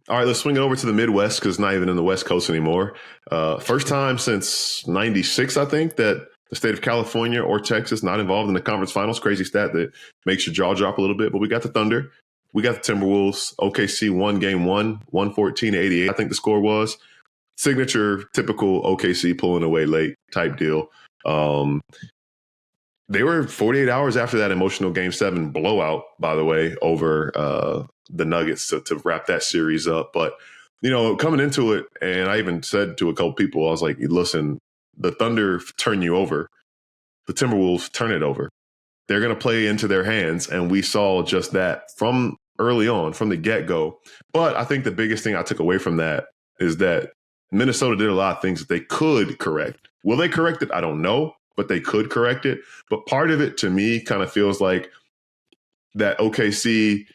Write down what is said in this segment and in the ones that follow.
All right, let's swing it over to the Midwest because it's not even in the West Coast anymore. First time since '96, I think, that the state of California or Texas not involved in the conference finals. Crazy stat that makes your jaw drop a little bit. But we got the Thunder. We got the Timberwolves. OKC won game one, 114-88, I think the score was. Signature, typical OKC pulling away late type deal. They were 48 hours after that emotional game 7 blowout, by the way, over the Nuggets to wrap that series up. But, coming into it, and I even said to a couple people, I was like, listen, the Thunder turn you over. The Timberwolves turn it over. They're going to play into their hands. And we saw just that from early on, from the get-go. But I think the biggest thing I took away from that is that Minnesota did a lot of things that they could correct. Will they correct it? I don't know, but they could correct it. But part of it, to me, kind of feels like that OKC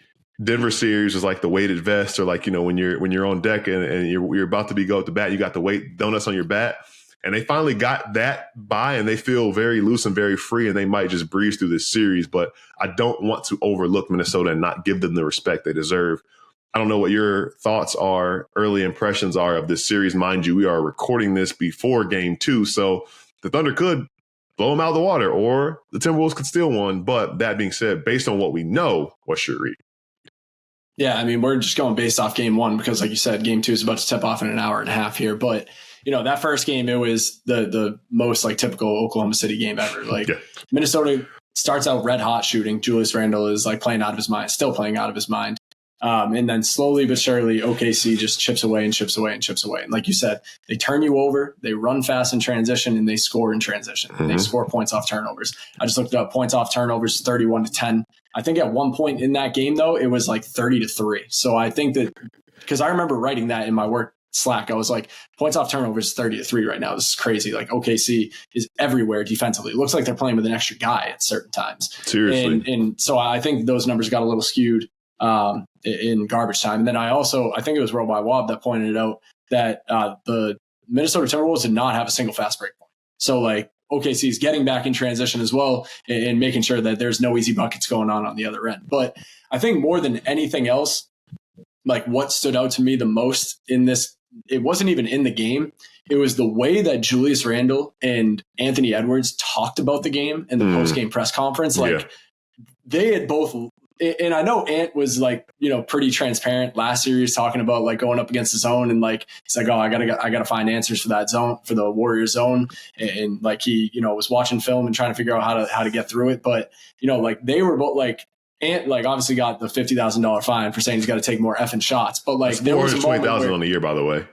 Denver series is like the weighted vest, or like, when you're on deck and you're about to go to bat, you got the weight donuts on your bat. And they finally got that by, and they feel very loose and very free, and they might just breeze through this series. But I don't want to overlook Minnesota and not give them the respect they deserve. I don't know what your thoughts are, early impressions are of this series. Mind you, we are recording this before game 2, so the Thunder could blow them out of the water, or the Timberwolves could steal one. But that being said, based on what we know, what's your read? Yeah, I mean, we're just going based off game 1 because, like you said, game 2 is about to tip off in an hour and a half here. But that first game, it was the most like typical Oklahoma City game ever. Like Minnesota starts out red hot shooting. Julius Randle is like playing out of his mind, still playing out of his mind. And then slowly but surely, OKC just chips away and chips away and chips away. And like you said, they turn you over, they run fast in transition, and they score in transition. Mm-hmm. And they score points off turnovers. I just looked it up. Points off turnovers, 31-10. I think at one point in that game, though, it was like 30-3. So I think that, because I remember writing that in my work Slack, I was like, points off turnovers 30-3 right now. This is crazy. Like OKC is everywhere defensively. It looks like they're playing with an extra guy at certain times. Seriously. And so I think those numbers got a little skewed in garbage time. And then I think it was Worldwide Wob that pointed out that the Minnesota Timberwolves did not have a single fast break point. So like OKC is getting back in transition as well and making sure that there's no easy buckets going on the other end. But I think more than anything else, like what stood out to me the most in this, it wasn't even in the game. It was the way that Julius Randle and Anthony Edwards talked about the game in the post-game press conference. Like they had both, and I know Ant was like, pretty transparent last series talking about like going up against the zone, and like he's like, oh, I gotta find answers for that zone, for the Warriors zone, and like he was watching film and trying to figure out how to get through it. But like they were both like, Ant like obviously got the $50,000 fine for saying he's got to take more effing shots, but like there was $420,000 on the year, by the way.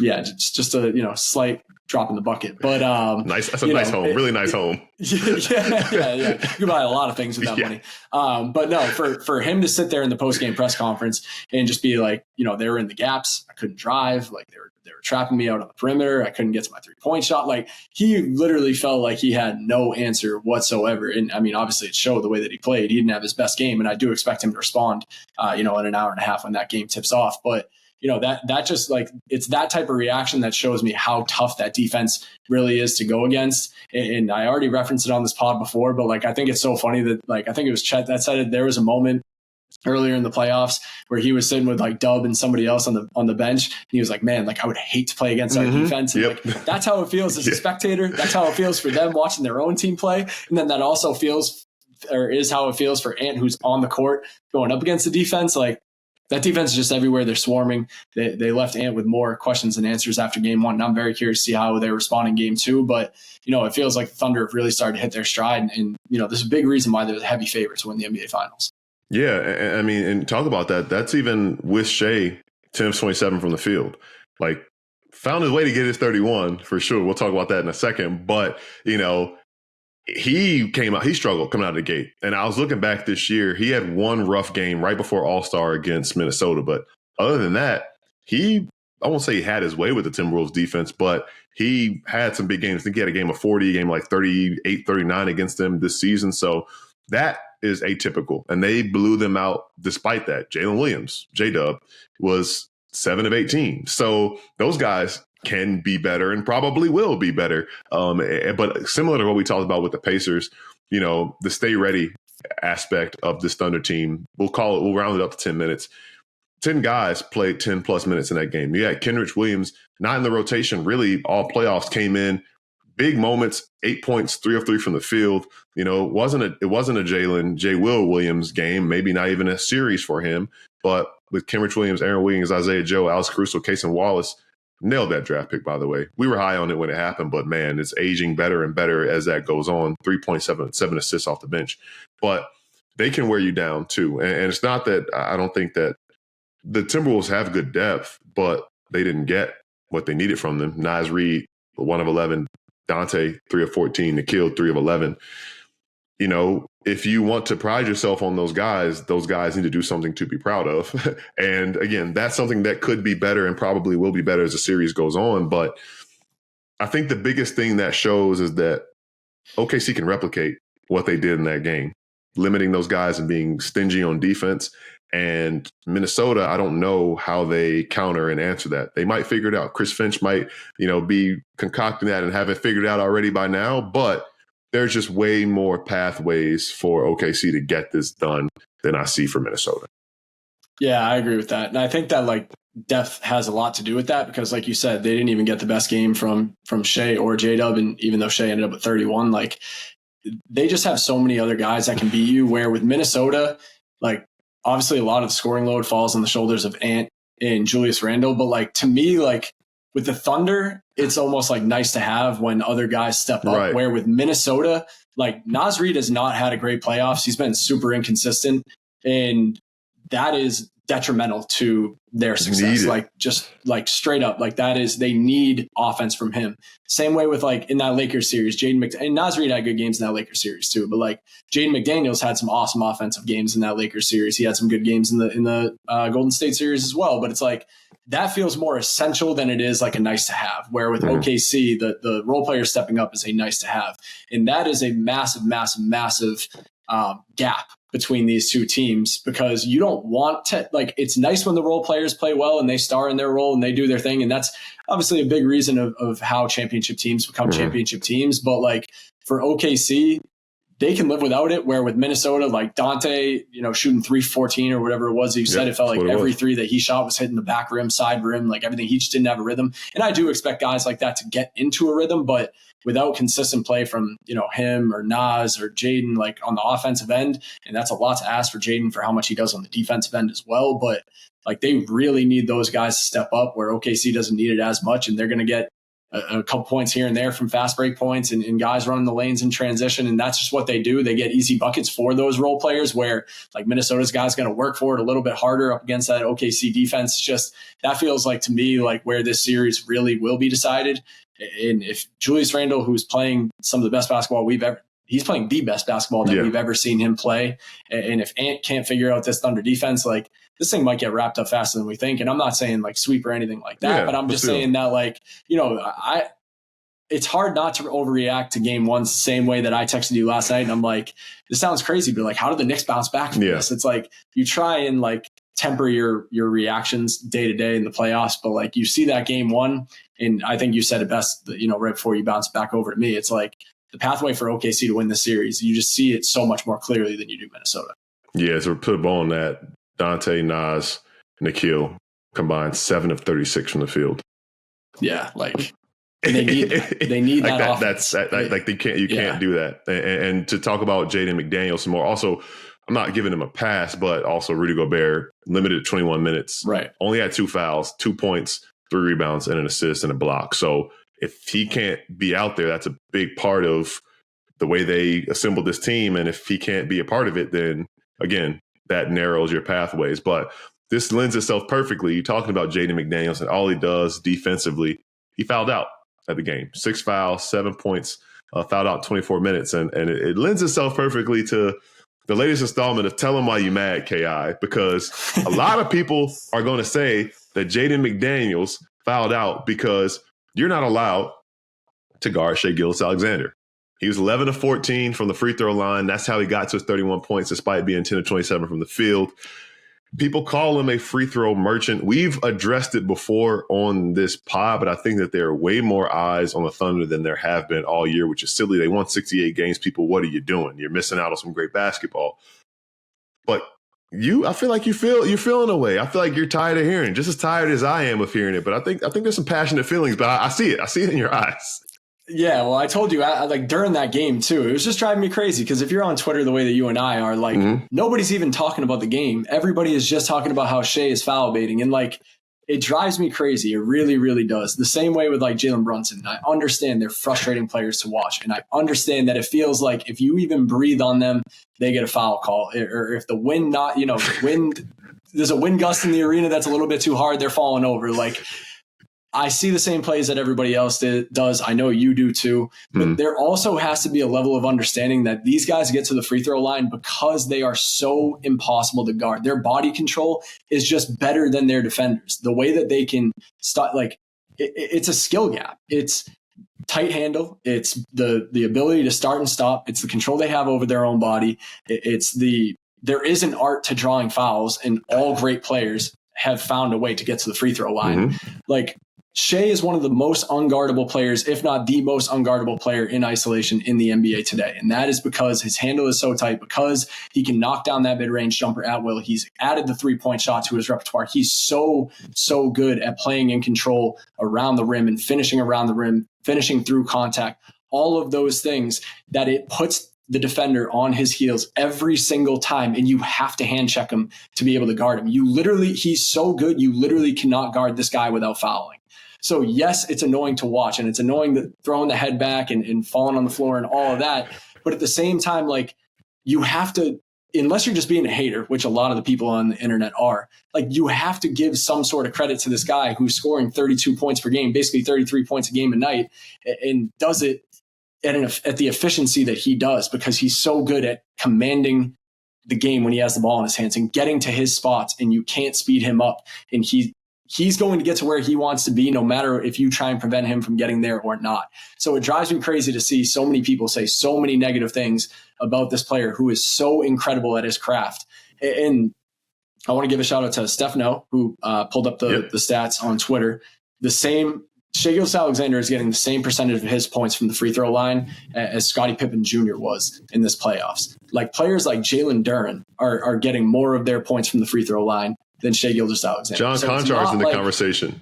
Yeah, just a slight drop in the bucket, but nice. That's a nice home, really nice home. Yeah. You can buy a lot of things with that money. But no, for him to sit there in the post game press conference and just be like, they were in the gaps, I couldn't drive, like they were trapping me out on the perimeter, I couldn't get to my 3-point shot. Like he literally felt like he had no answer whatsoever. And I mean, obviously it showed the way that he played. He didn't have his best game, and I do expect him to respond, in an hour and a half when that game tips off. But that just like, it's that type of reaction that shows me how tough that defense really is to go against. And I already referenced it on this pod before, but like, I think it's so funny that like, I think it was Chet that said it. There was a moment earlier in the playoffs where he was sitting with like Dub and somebody else on the bench. And he was like, man, like I would hate to play against our defense. And like, that's how it feels as a spectator. That's how it feels for them watching their own team play. And then that also is how it feels for Ant, who's on the court going up against the defense. Like, that defense is just everywhere. They're swarming. They left Ant with more questions than answers after game 1. And I'm very curious to see how they respond in game 2. But, it feels like the Thunder have really started to hit their stride. And there's a big reason why they're the heavy favorites to win the NBA Finals. Yeah. I mean, and talk about that. That's even with Shea, 10 of 27 from the field. Like, found his way to get his 31 for sure. We'll talk about that in a second. But, he struggled coming out of the gate. And I was looking back this year, he had one rough game right before All-Star against Minnesota. But other than that, I won't say he had his way with the Timberwolves defense, but he had some big games. I think he had a game of 40, a game like 38, 39 against them this season. So that is atypical. And they blew them out despite that. Jalen Williams, J-Dub, was 7 of 18. So those guys can be better and probably will be better. But similar to what we talked about with the Pacers, the stay ready aspect of this Thunder team, we'll round it up to 10 minutes. 10 guys played 10 plus minutes in that game. You had Kenrich Williams, not in the rotation, really all playoffs, came in, big moments, 8 points, 3 of 3 from the field. You know, it wasn't a J. Will Williams game, maybe not even a series for him, but with Kenrich Williams, Aaron Williams, Isaiah Joe, Alex Caruso, Cason Wallace, nailed that draft pick, by the way. We were high on it when it happened, but man, it's aging better and better as that goes on. 3.7 assists off the bench. But they can wear you down too. And it's not that I don't think that the Timberwolves have good depth, but they didn't get what they needed from them. Naz Reid, 1 of 11. Dante, 3 of 14. Nikhil, 3 of 11. You know, if you want to pride yourself on those guys need to do something to be proud of. And again, that's something that could be better and probably will be better as the series goes on. But I think the biggest thing that shows is that OKC can replicate what they did in that game, limiting those guys and being stingy on defense. And Minnesota, I don't know how they counter and answer that. They might figure it out. Chris Finch might, be concocting that and have it figured out already by now, but there's just way more pathways for OKC to get this done than I see for Minnesota. Yeah, I agree with that. And I think that depth has a lot to do with that because like you said, they didn't even get the best game from Shea or J-Dub. And even though Shea ended up at 31, they just have so many other guys that can beat you, where with Minnesota, obviously a lot of the scoring load falls on the shoulders of Ant and Julius Randle. But to me, with the Thunder, it's almost nice to have when other guys step up. Right. Where with Minnesota, Naz Reid has not had a great playoffs. He's been super inconsistent, and that is detrimental to their success. Straight up, they need offense from him. Same way with in that Lakers series, and Naz Reid had good games in that Lakers series too. But Jaden McDaniels had some awesome offensive games in that Lakers series. He had some good games in the Golden State series as well. But it's that feels more essential than it is a nice to have. Where with OKC, the role player stepping up is a nice to have, and that is a massive, massive, massive gap between these two teams, because you don't want to it's nice when the role players play well and they star in their role and they do their thing. And that's obviously a big reason of how championship teams become championship teams. But for OKC, they can live without it. Where with Minnesota, Dante, shooting 314 or whatever it was, you said it felt like every three that he shot was hitting the back rim, side rim, everything. He just didn't have a rhythm. And I do expect guys like that to get into a rhythm, but without consistent play from, him or Naz or Jaden, on the offensive end. And that's a lot to ask for Jaden for how much he does on the defensive end as well. But they really need those guys to step up, where OKC doesn't need it as much. And they're going to get a couple points here and there from fast break points and guys running the lanes in transition. And that's just what they do. They get easy buckets for those role players, where Minnesota's guys going to work for it a little bit harder up against that OKC defense. It's just, that feels to me where this series really will be decided. And if Julius Randle, who's playing some of the best basketball he's playing the best basketball that we've ever seen him play. And if Ant can't figure out this Thunder defense, this thing might get wrapped up faster than we think. And I'm not saying sweep or anything like that, but I'm just saying that it's hard not to overreact to game one the same way that I texted you last night. And I'm this sounds crazy, but how did the Knicks bounce back from this? It's you try and temper your reactions day to day in the playoffs, but you see that game one, and I think you said it best, right before you bounced back over to me. It's the pathway for OKC to win this series, you just see it so much more clearly than you do Minnesota. Yeah, so put a ball on that. Dante, Naz, Nikhil combined 7 of 36 from the field. Yeah, they need that. That's you can't do that. And to talk about Jaden McDaniels some more. Also, I'm not giving him a pass, but also Rudy Gobert limited to 21 minutes. Right. Only had 2 fouls, 2 points, 3 rebounds, and an assist and a block. So if he can't be out there, that's a big part of the way they assembled this team. And if he can't be a part of it, then again, that narrows your pathways. But this lends itself perfectly. You're talking about Jaden McDaniels and all he does defensively. He fouled out at the game. 6 fouls, 7 points, fouled out 24 minutes. And it lends itself perfectly to the latest installment of Tell 'Em Why You Mad, KI, because a lot of people are going to say that Jaden McDaniels fouled out because you're not allowed to guard Shai Gilgeous-Alexander. He was 11 of 14 from the free throw line. That's how he got to his 31 points, despite being 10 of 27 from the field. People call him a free throw merchant. We've addressed it before on this pod, but I think that there are way more eyes on the Thunder than there have been all year, which is silly. They won 68 games. People, what are you doing? You're missing out on some great basketball. But I feel like you're feeling a way. I feel like you're tired of hearing, just as tired as I am of hearing it. But I think there's some passionate feelings, but I see it. I see it in your eyes. Yeah, well, I told you, like during that game too, it was just driving me crazy because if you're on Twitter the way that you and I are, like nobody's even talking about the game. Everybody is just talking about how Shea is foul baiting, and like it drives me crazy. It really, really does. The same way with like Jalen Brunson. I understand they're frustrating players to watch, and I understand that it feels like if you even breathe on them, they get a foul call, or if the wind there's a wind gust in the arena that's a little bit too hard, they're falling over. Like, I see the same plays that everybody else does. I know you do too. But there also has to be a level of understanding that these guys get to the free throw line because they are so impossible to guard. Their body control is just better than their defenders. The way that they can start, like, it's a skill gap. It's tight handle. It's the ability to start and stop. It's the control they have over their own body. There is an art to drawing fouls, and all great players have found a way to get to the free throw line. Like, Shea is one of the most unguardable players, if not the most unguardable player in isolation in the NBA today. And that is because his handle is so tight, because he can knock down that mid-range jumper at will. He's added the three-point shot to his repertoire. He's so good at playing in control around the rim and finishing around the rim, finishing through contact, all of those things that it puts the defender on his heels every single time, and you have to hand check him to be able to guard him. He's so good, you literally cannot guard this guy without fouling. So yes, it's annoying to watch, and it's annoying that throwing the head back and falling on the floor and all of that. But at the same time, like, you have to, unless you're just being a hater, which a lot of the people on the internet are, like, you have to give some sort of credit to this guy who's scoring 32 points per game, basically 33 points a game a night, and does it at the efficiency that he does, because he's so good at commanding the game when he has the ball in his hands and getting to his spots, and you can't speed him up. And he's going to get to where he wants to be, no matter if you try and prevent him from getting there or not. So it drives me crazy to see so many people say so many negative things about this player who is so incredible at his craft. And I want to give a shout out to Stefano, who pulled up the stats on Twitter. The same Shai Gilgeous-Alexander is getting the same percentage of his points from the free throw line as Scottie Pippen Jr. was in this playoffs. Like, players like Jalen Duren are getting more of their points from the free throw line than Shai Gilgeous-Alexander. John Conchar in the conversation.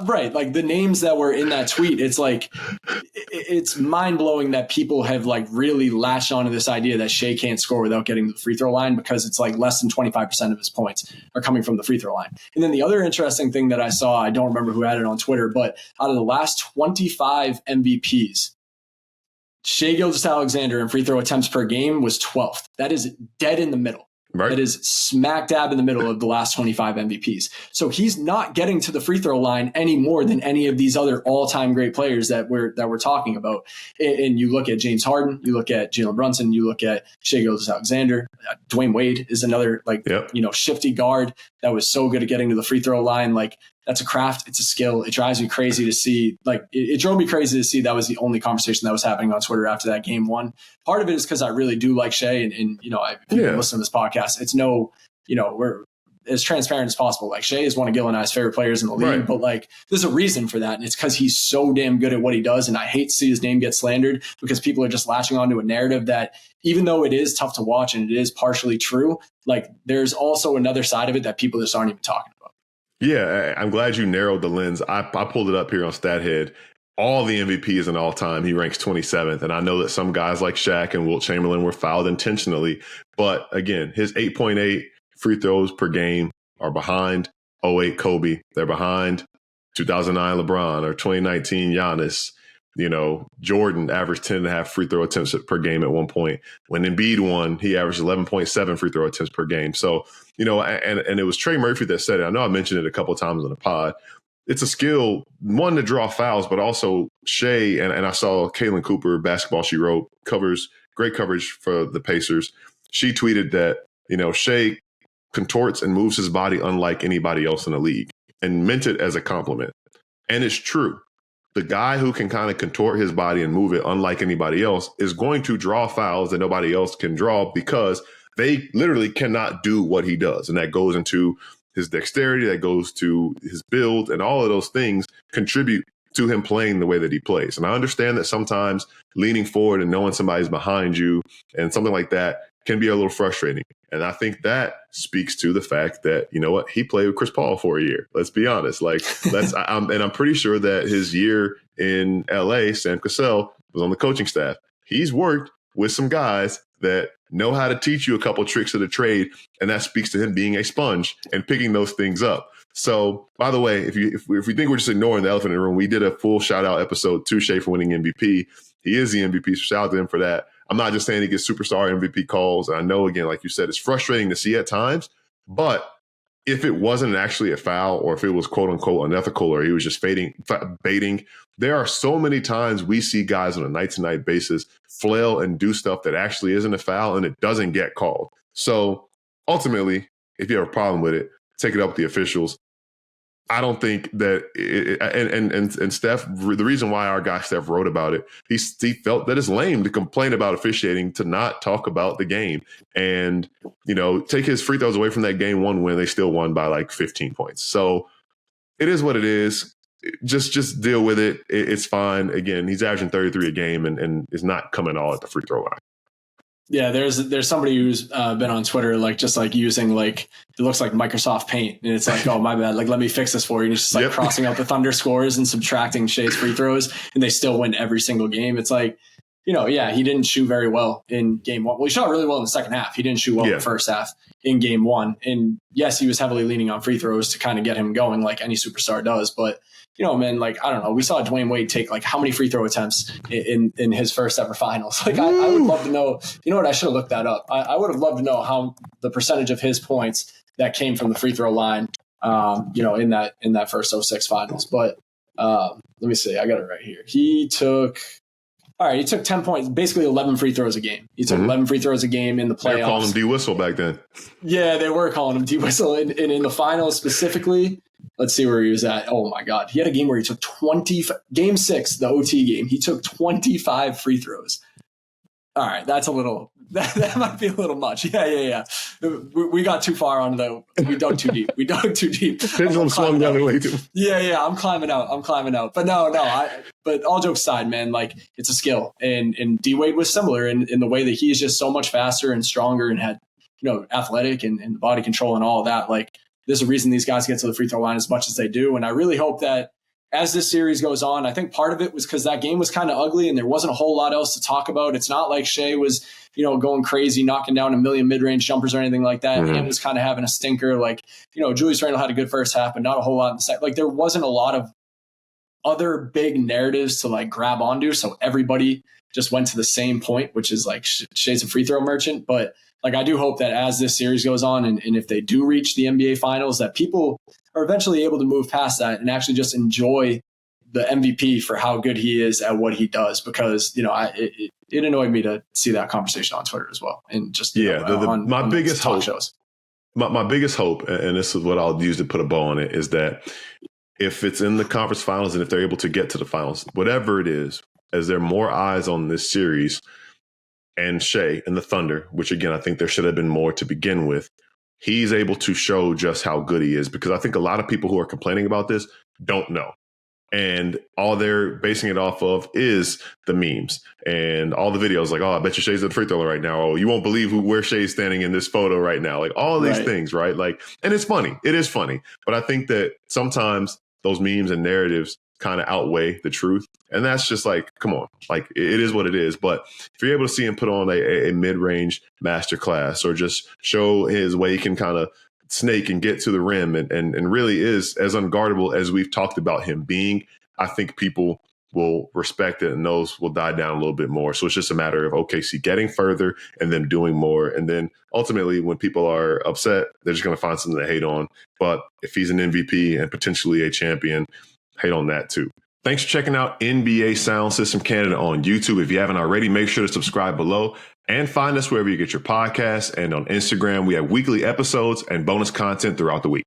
Right. Like, the names that were in that tweet, it's like, it's mind blowing that people have like really latched onto this idea that Shai can't score without getting to the free throw line, because it's like less than 25% of his points are coming from the free throw line. And then the other interesting thing that I saw, I don't remember who had it on Twitter, but out of the last 25 MVPs, Shai Gilgeous-Alexander in free throw attempts per game was 12th. That is dead in the middle. Right. That is smack dab in the middle of the last 25 MVPs. So he's not getting to the free throw line any more than any of these other all-time great players that we're talking about. And you look at James Harden, you look at Jalen Brunson, you look at Shai Gilgeous-Alexander. Dwayne Wade is another shifty guard that was so good at getting to the free throw line. Like, that's a craft. It's a skill. It drives me crazy to see. Like, it drove me crazy to see that was the only conversation that was happening on Twitter after that game one. Part of it is because I really do like Shai, and if you listen to this podcast, it's we're as transparent as possible. Like, Shai is one of Gil and I's favorite players in the league, but like, there's a reason for that, and it's because he's so damn good at what he does. And I hate to see his name get slandered, because people are just latching onto a narrative that, even though it is tough to watch and it is partially true, like, there's also another side of it that people just aren't even talking about. Yeah, I'm glad you narrowed the lens. I pulled it up here on StatHead. All the MVPs in all time, he ranks 27th. And I know that some guys like Shaq and Wilt Chamberlain were fouled intentionally. But again, his 8.8 free throws per game are behind 08 Kobe. They're behind 2009 LeBron or 2019 Giannis. Jordan averaged 10.5 free throw attempts per game at one point. When Embiid won, he averaged 11.7 free throw attempts per game. So, and it was Trey Murphy that said it. I know I mentioned it a couple of times on the pod. It's a skill, one, to draw fouls, but also Shai, and I saw Caitlin Cooper, Basketball She Wrote, great coverage for the Pacers. She tweeted that, Shai contorts and moves his body unlike anybody else in the league, and meant it as a compliment. And it's true. The guy who can kind of contort his body and move it unlike anybody else is going to draw fouls that nobody else can draw, because they literally cannot do what he does. And that goes into his dexterity, that goes to his build, and all of those things contribute to him playing the way that he plays. And I understand that sometimes leaning forward and knowing somebody's behind you and something like that can be a little frustrating. And I think that speaks to the fact that, you know what, he played with Chris Paul for a year. Let's be honest. Like, I'm pretty sure that his year in LA, Sam Cassell was on the coaching staff. He's worked with some guys that know how to teach you a couple tricks of the trade. And that speaks to him being a sponge and picking those things up. So, by the way, if we think we're just ignoring the elephant in the room, we did a full shout out episode to Shea for winning MVP. He is the MVP, so shout out to him for that. I'm not just saying he gets superstar MVP calls. And I know, again, like you said, it's frustrating to see at times, but if it wasn't actually a foul, or if it was quote unquote unethical, or he was just baiting, there are so many times we see guys on a night to night basis flail and do stuff that actually isn't a foul and it doesn't get called. So ultimately, if you have a problem with it, take it up with the officials. I don't think that and Steph, the reason why our guy Steph wrote about it, he felt that it's lame to complain about officiating, to not talk about the game, and, you know, take his free throws away from that game one win. They still won by like 15 points. So it is what it is. Just deal with it. It's fine. Again, he's averaging 33 a game and is not coming all at the free throw line. Yeah, there's somebody who's been on Twitter, like, just like using, like, it looks like Microsoft Paint, and it's like, oh, my bad, like, let me fix this for you. And it's just like crossing out the Thunder scores and subtracting Shea's free throws, and they still win every single game. It's like, you know, yeah, he didn't shoot very well in game one. Well, he shot really well in the second half. He didn't shoot well in the first half in game one. And yes, he was heavily leaning on free throws to kind of get him going, like any superstar does. But, you know, man, like, I don't know. We saw Dwayne Wade take like how many free throw attempts in his first ever finals. Like, I would love to know, you know what, I should have looked that up. I would have loved to know how the percentage of his points that came from the free throw line, you know, in that first 06 finals. But let me see. I got it right here. He took 10 points, basically 11 free throws a game. He took 11 free throws a game in the playoffs. They were calling him D-Whistle back then. Yeah, they were calling him D-Whistle. And in the finals specifically, let's see where he was at. Oh, my God. He had a game where he took game 6, the OT game. He took 25 free throws. All right, that's a little – that might be a little much. Yeah. We got too far on we dug too deep. Pendulum swung the other way, too. Yeah, I'm climbing out. But no, but all jokes aside, man, like, it's a skill. And D-Wade was similar in the way that he's just so much faster and stronger and had, you know, athletic and body control and all of that. Like, there's a reason these guys get to the free throw line as much as they do. And I really hope that as this series goes on, I think part of it was because that game was kind of ugly and there wasn't a whole lot else to talk about. It's not like Shea was, you know, going crazy, knocking down a million mid-range jumpers or anything like that. Mm-hmm. And was kind of having a stinker. Like, you know, Julius Randle had a good first half, but not a whole lot in the second. Like, there wasn't a lot of other big narratives to like grab onto. So everybody just went to the same point, which is like Shea's a free throw merchant. But like, I do hope that as this series goes on and if they do reach the NBA finals, that people are eventually able to move past that and actually just enjoy the MVP for how good he is at what he does. Because, you know, it annoyed me to see that conversation on Twitter as well. And just, my biggest hope, shows. My biggest hope, and this is what I'll use to put a bow on it, is that if it's in the conference finals and if they're able to get to the finals, whatever it is, as there are more eyes on this series and Shea and the Thunder, which again, I think there should have been more to begin with, he's able to show just how good he is. Because I think a lot of people who are complaining about this don't know. And all they're basing it off of is the memes and all the videos like, oh, I bet you Shea's at the free throw line right now. Oh, you won't believe where Shea's standing in this photo right now. Like all of these things, right? Like, and it's funny. It is funny. But I think that sometimes those memes and narratives kind of outweigh the truth. And that's just like, come on, like it is what it is. But if you're able to see him put on a mid-range masterclass or just show his way he can kind of snake and get to the rim and really is as unguardable as we've talked about him being, I think people will respect it and those will die down a little bit more. So it's just a matter of OKC getting further and them doing more. And then ultimately when people are upset, they're just going to find something to hate on. But if he's an MVP and potentially a champion, hate on that too. Thanks for checking out NBA Soundsystem Canada on YouTube. If you haven't already, make sure to subscribe below and find us wherever you get your podcasts. And on Instagram, we have weekly episodes and bonus content throughout the week.